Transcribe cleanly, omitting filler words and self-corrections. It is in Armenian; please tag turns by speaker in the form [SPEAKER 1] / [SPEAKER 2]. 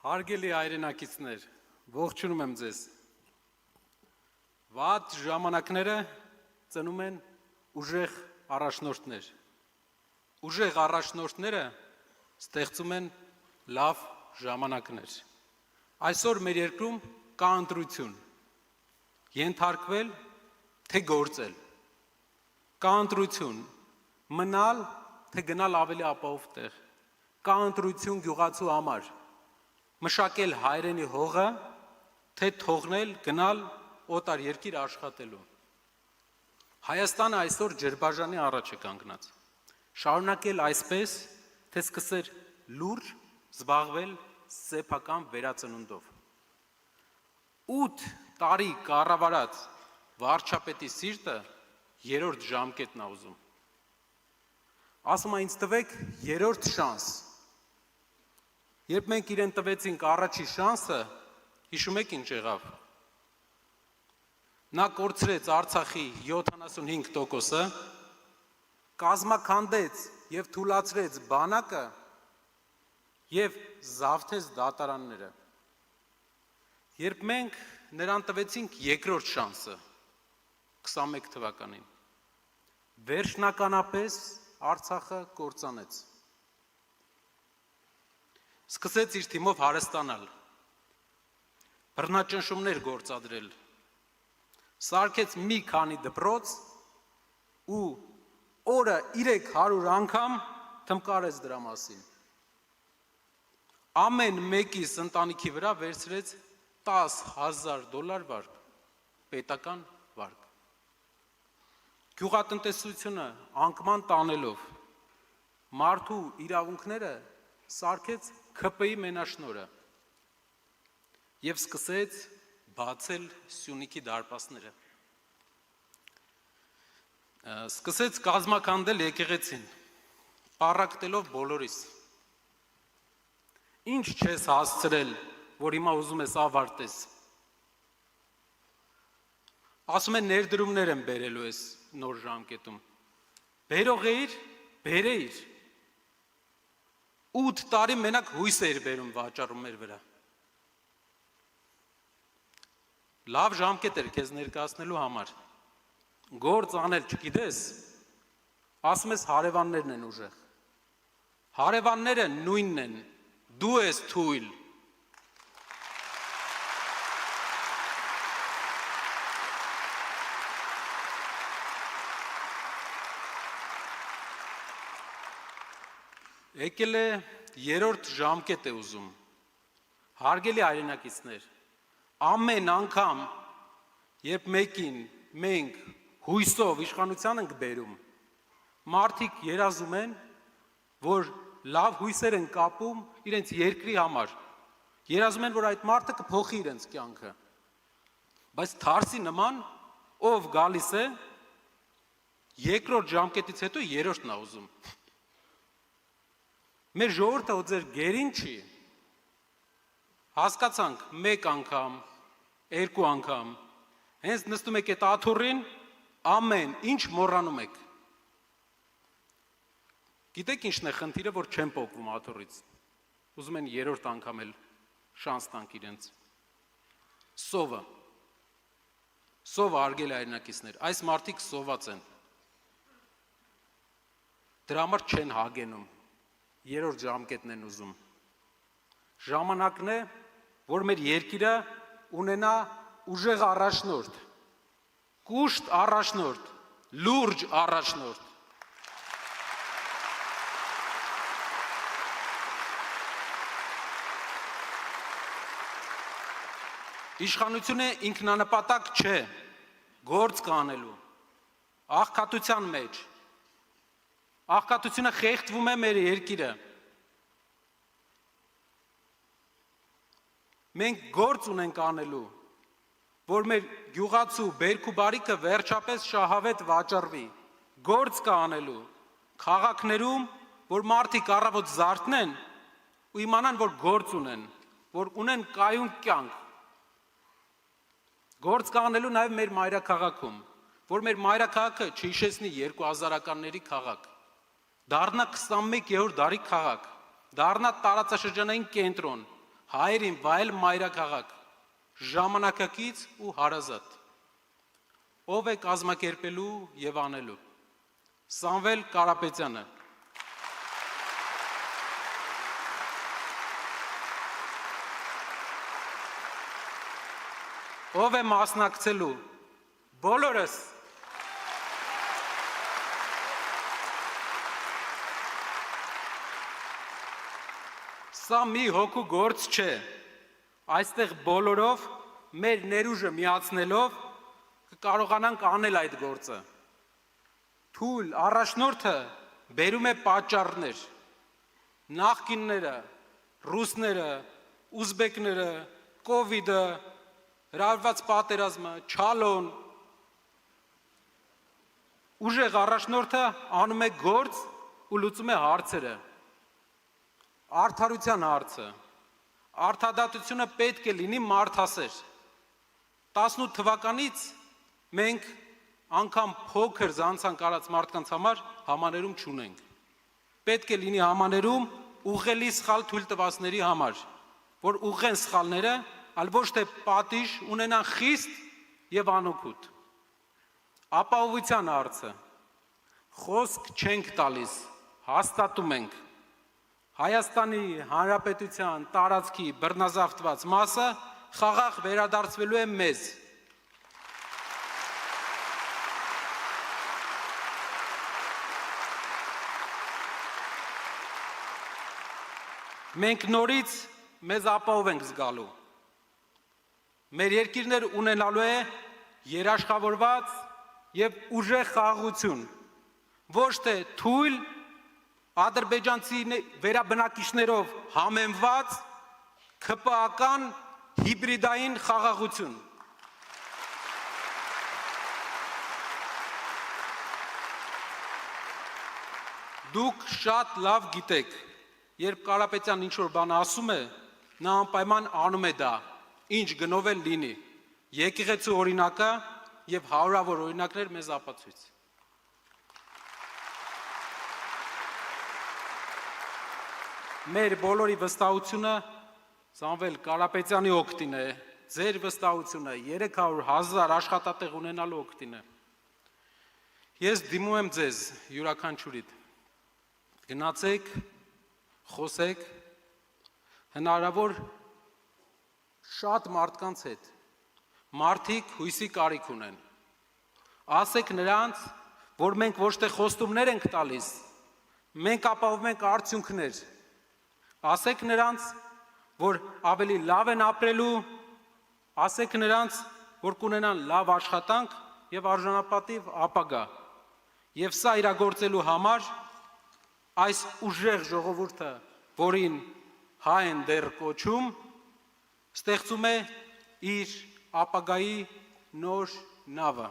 [SPEAKER 1] Հարգելի հայրենակիցներ, ողջունում եմ ձեզ։ Վատ ժամանակները ծնում են ուժեղ առաջնորդներ։ Ուժեղ առաջնորդները ստեղծում են լավ ժամանակներ։ Այսօր մեր երկրում կա ընտրություն։ Ենթարկվել, թե գործել։ Կա ընտրություն, մնալ, թե գնալ ավելի ապահով տեղ։ Կա ընտրություն գյուղացու համար։ Մշակել հայրենի հողը, թե թողնել, գնալ օտար երկիր աշխատելու։ Հայաստանը այսօր ջրբաժանի առաջ է կանգնած։ Շարունակել այսպես, թե սկսել լուրջ զբաղվել սեփական վերածնունդով։ 8 տարի կառավարած վարչապետի սիրտը երրորդ ժամկետն է ուզում։ Ասում է ինձ տվեք երրորդ շանս։ Երբ մենք իրեն տվեցինք առաջի շանսը, հիշում եք ինչ եղավ։ Նա կորցրեց Արցախի 75%-ը, կազմաքանդեց և թուլացրեց բանակը և զավթեց դատարանները։ Երբ մենք նրան տվեցինք երկրորդ շանսը, 21 թվականին, վերջնականապես Արցախը կործանեց։ Սկսեց իր թիմով հարստանալ, բռնաճնշումներ գործադրել, սարքեց մի քանի դպրոց ու օրը 300 անգամ թմկարեց դրա մասին։ Ամեն մեկիս ընտանիքի վրա վերցրեց $10,000 վարկ, պետական վարկ։ Գյուղատնտեսությունը անկման տանելով, մարդու իրավունքները սարքեց ՔՊ-ի մենաշնորհը և սկսեց բացել Սյունիքի դարպասները։ Սկսեց կազմաքանդել եկեղեցին, պառակտելով բոլորիս։ Ինչ չես հասցրել, որ հիմա ուզում ես ավարտես։ Ասում են ներդրումներ եմ բերելու ես նոր ժամկետում։ Բերող էիր, բերեիր։ 8 տարի մենակ հույս էր բերում վաճառում մեր վրա։ Լավ ժամկետ էր քեզ ներկայացնելու համար։ Գործ անել չգիտես, ասում ես հարևաններն են ուժեղ։ Հարևանները նույնն են, դու ես թույլ։ Եկել է երրորդ ժամկետ է ուզում։ Հարգելի հայրենակիցներ, ամեն անգամ, երբ մեկին մենք հույսով իշխանության ենք բերում, մարդիկ երազում են, որ լավ հույսեր են կապում իրենց երկրի համար, երազում են, որ այդ մարդը կփոխի իրենց կյանքը, բայց թարսի նման, ով գալիս է, երկրորդ ժամկետից հետո երրորդն է ուզում։ Մեր ժողովուրդը ու ձեր գերին չի, հասկացանք մեկ անգամ, երկու անգամ, հենց նստում եք այդ աթոռին, ամեն ինչ մոռանում եք։ Գիտեք ինչն է խնդիրը, որ չեն պոկվում աթոռից, ուզում են երրորդ անգամ էլ շանս տանք իրենց։ Սովը, հարգելի հայրենակիցներ, այս մարդիկ սոված են, դրա համար չեն հագենում, երրորդ ժամկետն են ուզում։ Ժամանակն է, որ մեր երկիրը ունենա ուժեղ առաջնորդ, կուշտ առաջնորդ, լուրջ առաջնորդ։ Իշխանությունը ինքնանպատակ չէ, գործ կանելու, աղքատության մեջ։ Աղքատությունը խեղդվում է մեր երկիրը։ Մենք գործ ունենք անելու, որ մեր գյուղացու բերք ու բարիքը վերջապես շահավետ վաճառվի, գործ կա անելու, քաղաքներում, որ մարդիկ առավոտ զարթնեն ու իմանան, որ գործ ունեն, որ ունեն կայուն կյանք։ Գործ կա անելու նաև մեր մայրաքաղաքում, որ մեր մայրաքաղաքը չհիշեցնի 2000-ականների քաղաք, դառնա 21-րդ դարի քաղաք, դառնա տարածաշրջանային կենտրոն, հայերին վայել մայրաքաղաք, ժամանակակից ու հարազատ։ Ով է կազմակերպելու եւ անելու։ Սամվել Կարապետյանը։ Ով է մասնակցելու։ Բոլորս։ Սա մի հոգու գործ չէ, այստեղ բոլորով մեր ներուժը միացնելով կկարողանանք անել այդ գործը։ Թույլ առաջնորդը բերում է պատճառներ, նախկինները, ռուսները, ուզբեկները, կովիդը, հրավիրված պատերազմը, չալոն, ուժեղ առաջնորդը անում է գործ ու լուծում է հարցերը։ Արդարության հարցը, արդարադատությունը պետք է լինի մարդասեր։ 18 թվականից մենք անգամ փոքր զանցանք արած մարդկանց համար համաներում չունենք։ Պետք է լինի համաներում ուղղելի սխալ թույլ տվածների համար, որ ուղղեն սխալները, այլ ոչ թե պատիժ ունենան խիստ եւ անօգուտ։ Ապահովության հարցը, խոսք չենք տալիս, հաստատում ենք։ Հայաստանի Հանրապետության տարածքի բռնազավթված մասը խաղաղ վերադարձվելու է մեզ։ Մենք նորից մեզ ապահով ենք զգալու։ Մեր երկիրն ունենալու է երաշխավորված եւ ուժեղ խաղաղություն, ոչ թե թույլ ադրբեջանցի վերաբնակիչներով համեմված ՔՊԱ-ական հիբրիդային խաղաղություն։ Դուք շատ լավ գիտեք, երբ Կարապետյան ինչ-որ բան ասում է, նա անպայման անում է դա, ինչ գնով էլ լինի։ Եկեղեցու օրինակը եւ հարյուրավոր օրինակներ մեզ ապացույց։ Մեր բոլորի վստահությունը Սամվել Կարապետյանի օգտին է, ձեր վստահությունը 300,000 աշխատատեղ ունենալու օգտին է։ Ես դիմում եմ ձեզ յուրաքանչյուրիդ։ Գնացեք, խոսեք, հնարավոր շատ մարդկանց հետ։ Մարդիկ հույսի կարիք ունեն։ Ասեք նրանց, որ մենք ոչ թե խոստումներ ենք տալիս, մենք ապահովում ենք արդյունքներ։ Ասեք նրանց, որ ավելի լավ են ապրելու, ասեք նրանց, որ կունենան լավ աշխատանք եւ արժանապատիվ ապագա։ Եվ սա իրագործելու համար այս ուժեղ ժողովուրդը, որին հայ են դեռ կոչում, ստեղծում է իր ապագայի նոր նավը։